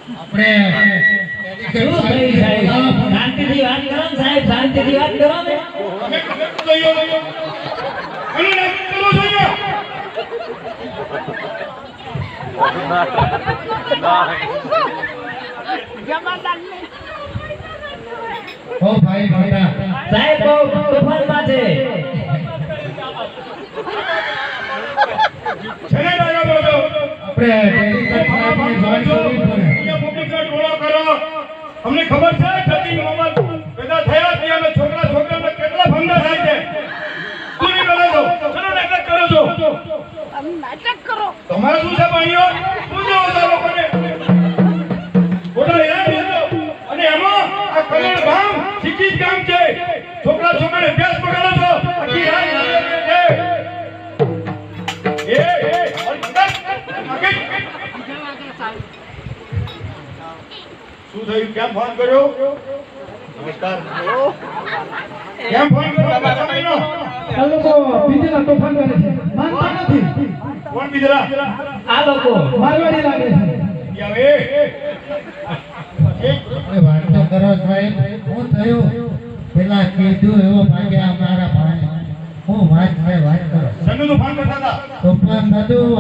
આપણે શું થઈ સાહેબ શાંતિથી વાત કરો ને સાહેબ શાંતિથી વાત કરો ને ઓ ભાઈ મોટા સાહેબ બહુ તોફાનમાં છે છેને દાદા બોલો આપણે ડેડિકેટ સાહેબને જોઈન કરવી પડે પબ્લિકનો ટોળો કરો અમને ખબર છે છતી મોહમ્મદ પેદા થયા ત્યાં અમે છોકરા છોકરાને કેટલા ભંગા થાય છે તું કરો છો ચલો નાટક કરો છો નાટક કરો તમારે શું છે ભાઈઓ શું જોવો છો લોકોને બોલો યાર અને એમાં આ કલ્યાણ ગામ શિક્ષિત ગામ છે છોકરા છોકરાને અભ્યાસ બગાડો છો આખી રાત છે શું થયું કેમ ફોન કર્યો નમસ્કાર કેમ ફોન કર્યો આ લોકો બીજેલા તોફાન કરે છે માનતા નથી કોણ બીજરા આ લોકો મારવાડી લાગે છે આવે અરે વાત તો કરો ભાઈ શું થયું પેલા કીધું એવો ભાગ્યા અમારા ભાઈ હું વાત કરો સંગનું ફોન કરતા હતા તોફાન બધું